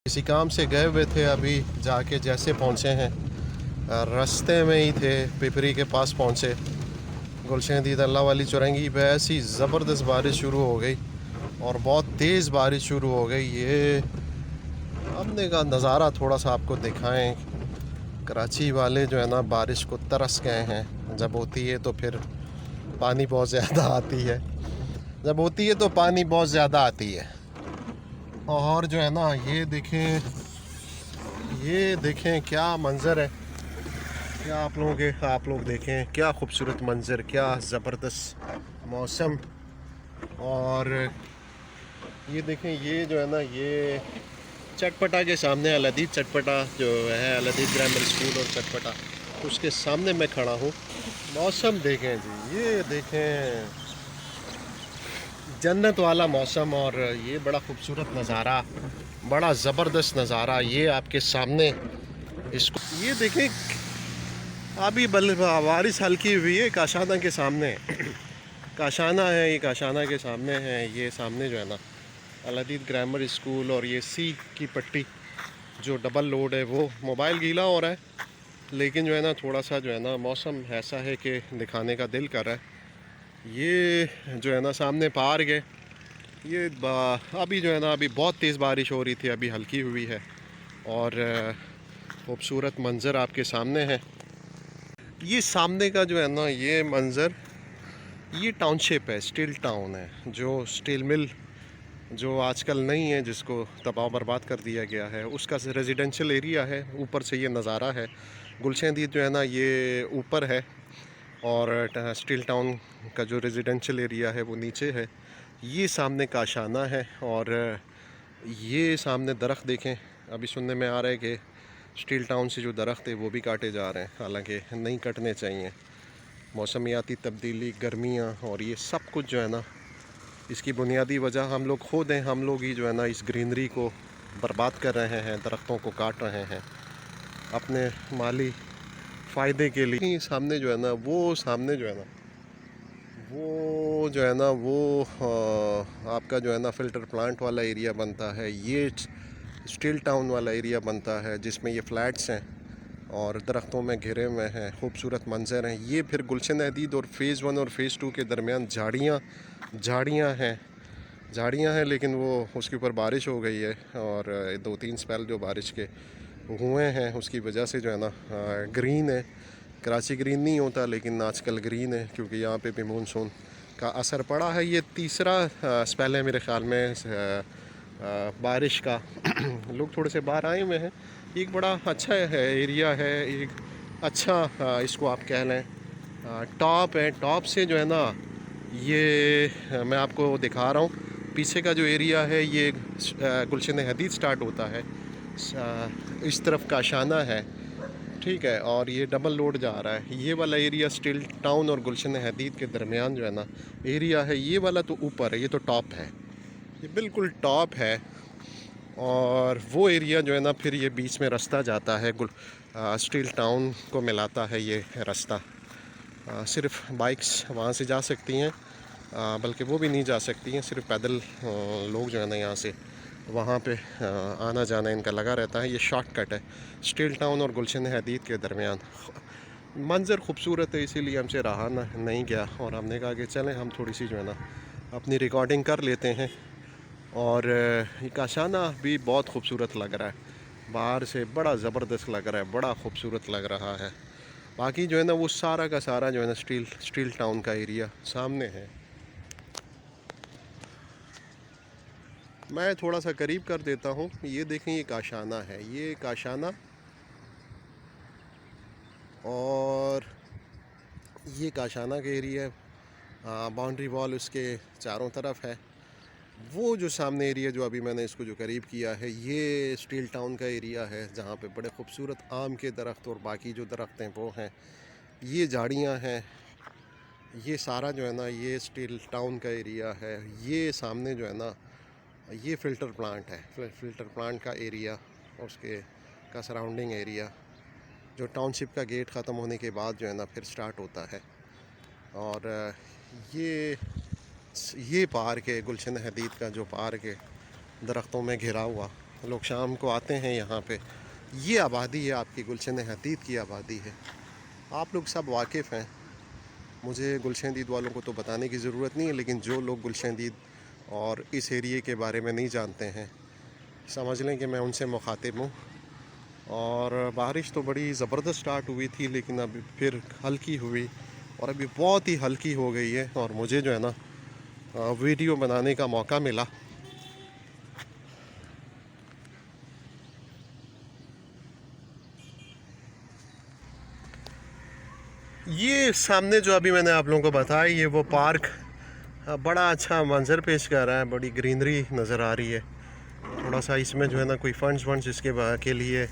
किसी काम से गए हुए थे, अभी जाके जैसे पहुँचे हैं रास्ते में ही थे, पिपरी के पास पहुँचे। गुलशन दीद अल्लाह वाली चौरंगी पे ऐसी ज़बरदस्त बारिश शुरू हो गई और बहुत तेज़ बारिश शुरू हो गई। ये हमने का नज़ारा थोड़ा सा आपको दिखाएं। कराची वाले जो है ना बारिश को तरस गए हैं। जब होती है तो फिर पानी बहुत ज़्यादा आती है, जब होती है तो पानी बहुत ज़्यादा आती है। और जो है ना ये देखें क्या मंज़र है, क्या आप लोग देखें क्या खूबसूरत मंज़र, क्या ज़बरदस्त मौसम। और ये देखें, ये जो है ना ये चटपटा के सामने अलदीद चटपटा जो है, अलदीद ग्रामर स्कूल और चटपटा, उसके सामने मैं खड़ा हूँ। मौसम देखें जी, ये देखें जन्नत वाला मौसम। और ये बड़ा खूबसूरत नज़ारा, बड़ा ज़बरदस्त नज़ारा ये आपके सामने। इसको ये देखें, अभी बारिश हल्की हुई है काशाना के सामने। काशाना है, ये काशाना के सामने है। ये सामने जो है ना अलदीद ग्रामर स्कूल और ये सी की पट्टी जो डबल लोड है, वो मोबाइल गीला हो रहा है लेकिन जो है ना थोड़ा सा जो है ना मौसम ऐसा है कि दिखाने का दिल कर रहा है। ये जो है ना सामने पार्क है। ये अभी जो है ना अभी बहुत तेज़ बारिश हो रही थी, अभी हल्की हुई है और खूबसूरत मंज़र आपके सामने है। ये सामने का जो है ना ये मंज़र, ये टाउनशिप है, स्टील टाउन है, जो स्टील मिल जो आजकल नहीं है, जिसको तबाह बर्बाद कर दिया गया है, उसका रेजिडेंशियल एरिया है। ऊपर से ये नज़ारा है। गुलशन दीद जो है ना ये ऊपर है और स्टील टाउन का जो रेजिडेंशियल एरिया है वो नीचे है। ये सामने काशाना है और ये सामने दरख्त देखें। अभी सुनने में आ रहा है कि स्टील टाउन से जो दरख्त है वो भी काटे जा रहे हैं, हालांकि नहीं कटने चाहिए। मौसमियाती तब्दीली, गर्मियाँ और ये सब कुछ जो है ना, इसकी बुनियादी वजह हम लोग खुद हैं। हम लोग ही जो है ना इस ग्रीनरी को बर्बाद कर रहे हैं, दरख्तों को काट रहे हैं अपने माली फ़ायदे के लिए। सामने जो है ना वो सामने जो है ना वो जो है ना वो आपका जो है ना फ़िल्टर प्लांट वाला एरिया बनता है। ये स्टील टाउन वाला एरिया बनता है जिसमें ये फ्लैट्स हैं और दरख्तों में घिरे हुए हैं, खूबसूरत मंजर हैं। ये फिर गुलशन हदीद और फ़ेज़ 1 और फ़ेज़ 2 के दरमियान झाड़ियाँ हैं लेकिन वो उसके ऊपर बारिश हो गई है और 2-3 स्पेल जो बारिश के हुए हैं उसकी वजह से जो है ना ग्रीन है। कराची ग्रीन नहीं होता लेकिन आजकल ग्रीन है क्योंकि यहाँ पे भी मानसून का असर पड़ा है। ये तीसरा स्पेल है मेरे ख़्याल में बारिश का। लोग थोड़े से बाहर आए हुए हैं। एक बड़ा अच्छा है एरिया है, एक अच्छा इसको आप कह लें टॉप है। टॉप से जो है ना ये मैं आपको दिखा रहा हूँ, पीछे का जो एरिया है ये गुलशन हदीद स्टार्ट होता है, इस तरफ काशाना है, ठीक है, और ये डबल लोड जा रहा है। ये वाला एरिया स्टील टाउन और गुलशन हदीद के दरमियान जो है ना एरिया है, ये वाला तो ऊपर है, ये तो टॉप है, ये बिल्कुल टॉप है। और वो एरिया जो है ना फिर ये बीच में रास्ता जाता है स्टील टाउन को मिलाता है ये रास्ता। सिर्फ बाइक्स वहाँ से जा सकती हैं, बल्कि वो भी नहीं जा सकती हैं, सिर्फ पैदल लोग जो है ना यहाँ से वहाँ पे आना जाना इनका लगा रहता है। ये शॉर्टकट है स्टील टाउन और गुलशन हदीद के दरमियान। मंज़र खूबसूरत है इसीलिए हमसे रहा नहीं गया और हमने कहा कि चलें हम थोड़ी सी जो है ना अपनी रिकॉर्डिंग कर लेते हैं। और ये काशाना भी बहुत खूबसूरत लग रहा है, बाहर से बड़ा ज़बरदस्त लग रहा है, बड़ा खूबसूरत लग रहा है। बाकी जो है ना वो सारा का सारा जो है ना स्टील टाउन का एरिया सामने है। मैं थोड़ा सा करीब कर देता हूँ। ये देखें, ये काशाना है, ये काशाना, और ये काशाना का एरिया है। बाउंड्री वॉल उसके चारों तरफ है। वो जो सामने एरिया जो अभी मैंने इसको जो करीब किया है, ये स्टील टाउन का एरिया है जहाँ पे बड़े खूबसूरत आम के दरख्त और बाकी जो दरख्त हैं वो हैं। ये झाड़ियाँ हैं। ये सारा जो है ना ये स्टील टाउन का एरिया है। ये सामने जो है ना ये फ़िल्टर प्लांट है, फ़िल्टर प्लांट का एरिया, उसके का सराउंडिंग एरिया जो टाउनशिप का गेट ख़त्म होने के बाद जो है ना फिर स्टार्ट होता है। और ये ये पार्क है, गुलशन हदीद का जो पार्क है, दरख्तों में घिरा हुआ, लोग शाम को आते हैं यहाँ पे। ये आबादी है आपकी गुलशन हदीद की आबादी है। आप लोग सब वाकिफ़ हैं, मुझे गुलशन हदीद वालों को तो बताने की ज़रूरत नहीं है, लेकिन जो लोग गुलशन हदीद और इस एरिए के बारे में नहीं जानते हैं, समझ लें कि मैं उनसे मुखातिब हूँ। और बारिश तो बड़ी ज़बरदस्त स्टार्ट हुई थी, लेकिन अभी फिर हल्की हुई और अभी बहुत ही हल्की हो गई है। और मुझे जो है ना वीडियो बनाने का मौका मिला। ये सामने जो अभी मैंने आप लोगों को बताया, ये वो पार्क बड़ा अच्छा मंजर पेश कर रहा है, बड़ी ग्रीनरी नज़र आ रही है। थोड़ा सा इसमें जो है ना कोई फंड्स इसके के लिए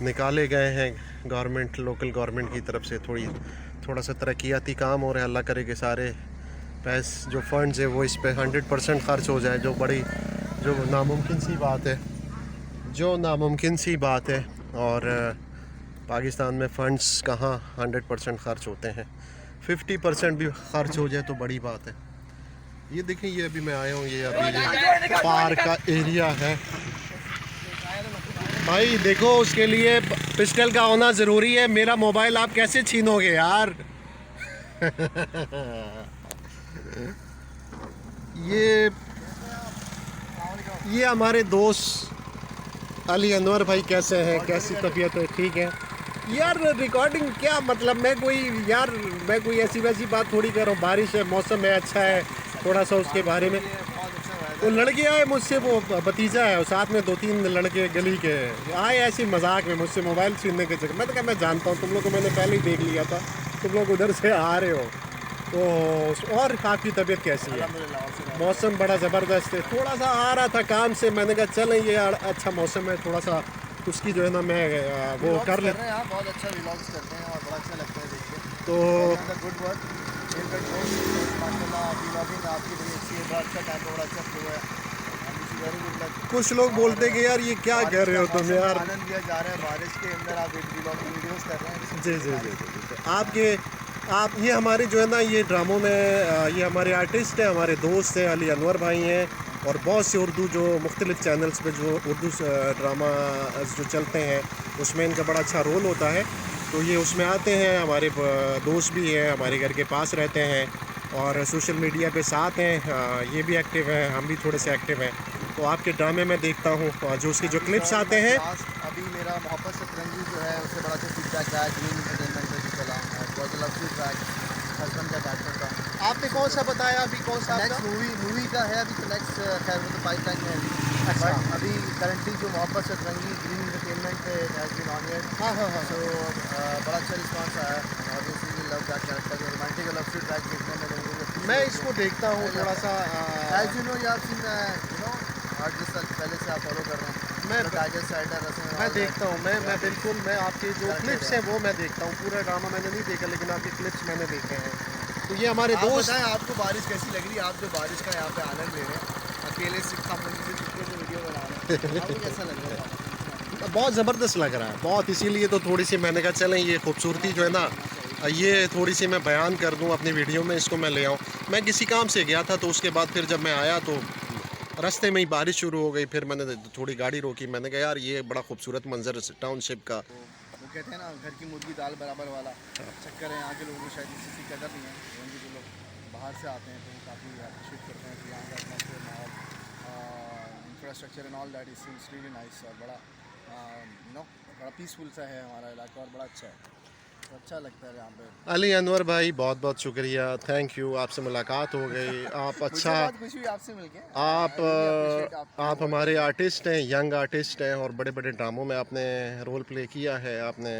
निकाले गए हैं गवर्नमेंट, लोकल गवर्नमेंट की तरफ से। थोड़ा सा तरक्याती काम हो रहा है। अल्लाह करे कि सारे पैसे जो फंड्स है वो इस पे 100% ख़र्च हो जाए, जो नामुमकिन सी बात है, जो नामुमकिन सी बात है। और पाकिस्तान में फ़ंड्स कहाँ 100% ख़र्च होते हैं, 50% भी ख़र्च हो जाए तो बड़ी बात है। ये देखें, ये अभी मैं आया हूँ, ये अभी पार्क का एरिया है। भाई देखो, उसके लिए पिस्टल का होना ज़रूरी है। मेरा मोबाइल आप कैसे छीनोगे यार? ये ये हमारे दोस्त अली अनवर भाई कैसे हैं, कैसी तबीयत है? ठीक है यार। रिकॉर्डिंग क्या मतलब, मैं कोई ऐसी वैसी बात थोड़ी कर रहा हूँ। बारिश है, मौसम है, अच्छा है, थोड़ा सा उसके बारे में। वो लड़के आए मुझसे, वो भतीजा है और साथ में 2-3 लड़के गली के आए ऐसे मजाक में मुझसे मोबाइल छीनने के चक्कर। मैं तो कहा मैं जानता हूँ तुम लोग को, मैंने पहले ही देख लिया था, तुम लोग उधर से आ रहे हो। तो और आपकी तबीयत कैसी है? मौसम बड़ा ज़बरदस्त है। थोड़ा सा आ रहा था काम से, मैंने कहा चलें, ये अच्छा मौसम है, थोड़ा सा उसकी जो है ना मैं वो कर ले। बहुत अच्छा व्लॉग्स करते हैं और बड़ा अच्छा लगता है देख के। तो गुड वर्क माशाल्लाह, व्लॉगिंग आपकी बड़ी अच्छी है, बड़ा अच्छा टाइम, बड़ा अच्छा फ्लो है। Very good luck. कुछ लोग बोलते हैं कि यार ये क्या कर रहे हो तुम यार। आनंद लिया जा रहा है बारिश के अंदर, आप व्लॉगिंग वीडियोस कर रहे हैं। जी। आप ये हमारे जो है ना ये ड्रामों में ये हमारे आर्टिस्ट हैं, हमारे दोस्त हैं, अली अनवर भाई हैं। और बहुत से उर्दू जो मुख्तलिफ़ चैनल्स पे जो उर्दू ड्रामा जो चलते हैं उसमें इनका बड़ा अच्छा रोल होता है। तो ये उसमें आते हैं, हमारे दोस्त भी हैं, हमारे घर के पास रहते हैं और सोशल मीडिया पे साथ हैं। ये भी एक्टिव हैं, हम भी थोड़े से एक्टिव हैं। तो आपके ड्रामे में देखता हूँ जो उसके जो क्लिप्स आते हैं। अभी मेरा मोहब्बत सतरंगी जो है उससे बड़ा अच्छा फीडबैक आया, ग्रीन एंटरटेनमेंट पे भी चला, बहुत लवली ट्रैक, हस्बैंड का कैरेक्टर था। आपने कौन सा बताया अभी, कौन सा? नेक्स्ट मूवी का है अभी तो, नेक्स्ट खैर वो तो पाइपलाइन में है। अच्छा। बट अभी करंटली जो मोहब्बत सतरंगी ग्रीन एंटरटेनमेंट पे हैज़ बीन ऑन एयर। हाँ। सो बड़ा अच्छा रिस्पांस आया है। Obviously love that character, romantic और लवली ट्रैक देखने में लोगों को। मैं इसको देखता हूँ थोड़ा सा। एज यू नो आर्टिस्ट पहले से आप फॉलो कर रहे हैं। मैं टाइगर साइडर मैं देखता हूँ, मैं बिल्कुल, मैं आपके जो क्लिप्स हैं वो मैं देखता हूँ। पूरा ड्रामा मैंने नहीं देखा, लेकिन आपके क्लिप्स मैंने देखे हैं। तो ये हमारे आप दोस्त। बताएं आपको बारिश कैसी लग रही है? आप जो बारिश का यहाँ पे आनंद ले रहे हैं, अकेले से खामोशी से चुपके से वीडियो बना रहे हैं, आपको कैसा लग रहा है? बहुत ज़बरदस्त लग रहा है, बहुत। इसीलिए तो थोड़ी सी मैंने कहा चलें ये खूबसूरती जो है ना, ये थोड़ी सी मैं बयान कर दूं अपनी वीडियो में, इसको मैं ले आऊँ। मैं किसी काम से गया था, तो उसके बाद फिर जब मैं आया तो रास्ते में ही बारिश शुरू हो गई। फिर मैंने थोड़ी गाड़ी रोकी, मैंने कहा यार ये बड़ा खूबसूरत मंजर टाउनशिप का। वो कहते हैं ना, घर की मुर्गी दाल बराबर वाला चक्कर है। यहाँ के लोगों को शायद इसी की कदर नहीं है। उनके जो लोग बाहर से आते हैं तो वो काफ़ी अप्रिशिएट करते हैं कि यहाँ का एटमॉस्फेयर, माहौल, infrastructure and all that is really nice. और बड़ा बड़ा पीसफुल सा है हमारा इलाका और बड़ा अच्छा है, तो अच्छा लगता है यहाँ पे। अली अनवर भाई बहुत बहुत शुक्रिया, थैंक यू, आपसे मुलाकात हो गई। आप अच्छा, बहुत खुशी हुई आपसे मिलके। आप हमारे आर्टिस्ट हैं, यंग आर्टिस्ट हैं और बड़े बड़े ड्रामों में आपने रोल प्ले किया है। आपने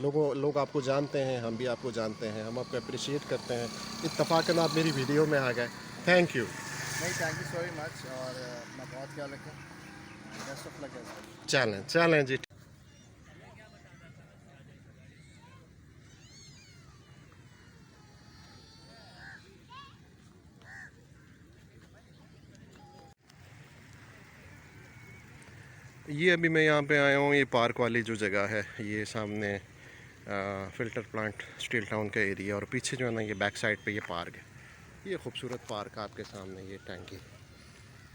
लोग आपको जानते हैं, हम भी आपको जानते हैं, हम आपको अप्रिशिएट करते हैं। इत्तफाकन आप मेरी वीडियो में आ गए, थैंक यू। नहीं, थैंक यू सो मच और अपना बहुत ख्याल रखें। बेस्ट ऑफ लक है। चलें जी। ये अभी मैं यहाँ पे आया हूँ, ये पार्क वाली जो जगह है, ये सामने फ़िल्टर प्लांट स्टील टाउन का एरिया, और पीछे जो है ना ये बैक साइड पे ये पार्क है। ये खूबसूरत पार्क आपके सामने, ये टैंकी,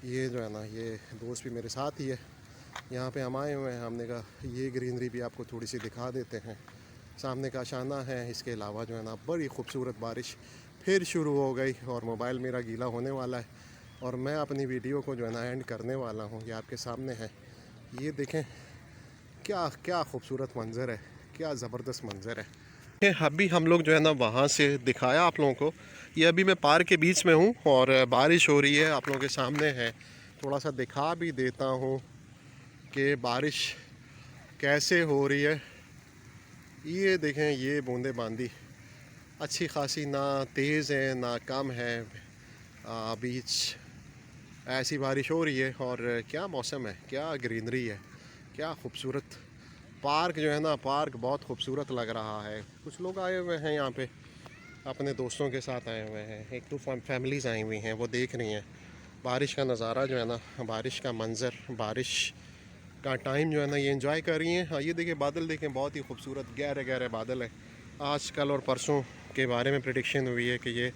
ये जो है ना, ये दोस्त भी मेरे साथ ही है। यहाँ पे हम आए हुए हैं, हमने कहा ये ग्रीनरी भी आपको थोड़ी सी दिखा देते हैं। सामने का आशाना है, इसके अलावा जो है ना बड़ी खूबसूरत बारिश फिर शुरू हो गई और मोबाइल मेरा गीला होने वाला है और मैं अपनी वीडियो को जो है ना एंड करने वाला हूँ। ये आपके सामने है, ये देखें क्या क्या खूबसूरत मंज़र है, क्या ज़बरदस्त मंज़र है। अभी हम लोग जो है ना वहाँ से दिखाया आप लोगों को, ये अभी मैं पार्क के बीच में हूँ और बारिश हो रही है, आप लोगों के सामने है। थोड़ा सा दिखा भी देता हूँ कि बारिश कैसे हो रही है। ये देखें, ये बूंदे बांदी अच्छी खासी, ना तेज़ है ना कम है, बीच ऐसी बारिश हो रही है। और क्या मौसम है, क्या ग्रीनरी है, क्या खूबसूरत पार्क जो है ना, पार्क बहुत खूबसूरत लग रहा है। कुछ लोग आए हुए हैं यहाँ पे, अपने दोस्तों के साथ आए हुए हैं, एक दो फैमिलीज़ आई हुई हैं, वो देख रही हैं बारिश का नज़ारा जो है ना, बारिश का मंज़र, बारिश का टाइम जो है ना, ये एंजॉय कर रही हैं। हाँ, ये देखिए बादल देखें, बहुत ही खूबसूरत गहरे गहरे बादल है। आज कल और परसों के बारे में प्रेडिक्शन हुई है कि ये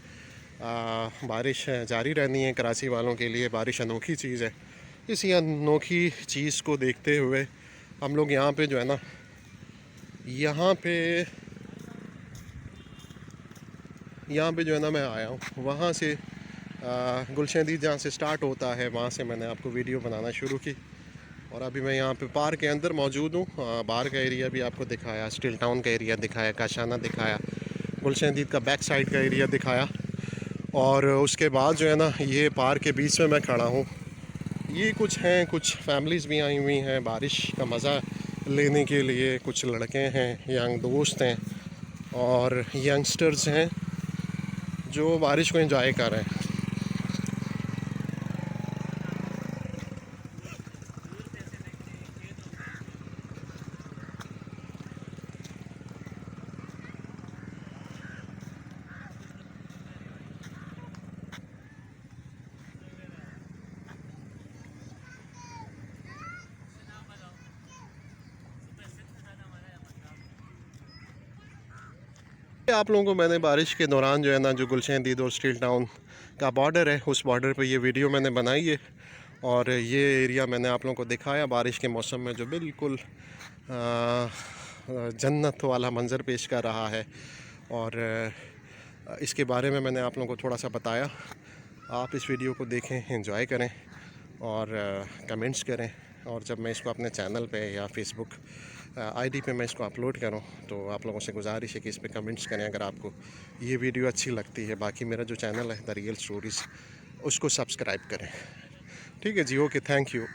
बारिश जारी रहनी है। कराची वालों के लिए बारिश अनोखी चीज़ है। इसी अनोखी चीज़ को देखते हुए हम लोग यहाँ पे जो है ना, यहाँ पे जो है ना मैं आया हूँ। वहाँ से गुलशनदीद जहाँ से स्टार्ट होता है, वहाँ से मैंने आपको वीडियो बनाना शुरू की और अभी मैं यहाँ पे पार्क के अंदर मौजूद हूँ। बाहर का एरिया भी आपको दिखाया, स्टील टाउन का एरिया दिखाया, काशाना दिखाया, गुलशनदीद का बैक साइड का एरिया दिखाया और उसके बाद जो है ना, ये पार्क के बीच में मैं खड़ा हूँ। ये कुछ हैं, कुछ फैमिलीज़ भी आई हुई हैं बारिश का मज़ा लेने के लिए। कुछ लड़के हैं, यंग दोस्त हैं और यंगस्टर्स हैं जो बारिश को एंजॉय कर रहे हैं। आप लोगों को मैंने बारिश के दौरान जो है ना, जो गुलशनदीद और स्टील टाउन का बॉर्डर है, उस बॉर्डर पे ये वीडियो मैंने बनाई है और ये एरिया मैंने आप लोगों को दिखाया बारिश के मौसम में, जो बिल्कुल जन्नत वाला मंज़र पेश कर रहा है। और इसके बारे में मैंने आप लोगों को थोड़ा सा बताया। आप इस वीडियो को देखें, एंजॉय करें और कमेंट्स करें। और जब मैं इसको अपने चैनल पे या फेसबुक आईडी पे मैं इसको अपलोड करूं, तो आप लोगों से गुजारिश है कि इस पे कमेंट्स करें अगर आपको ये वीडियो अच्छी लगती है। बाकी मेरा जो चैनल है द रियल स्टोरीज़, उसको सब्सक्राइब करें। ठीक है जी, ओके, थैंक यू।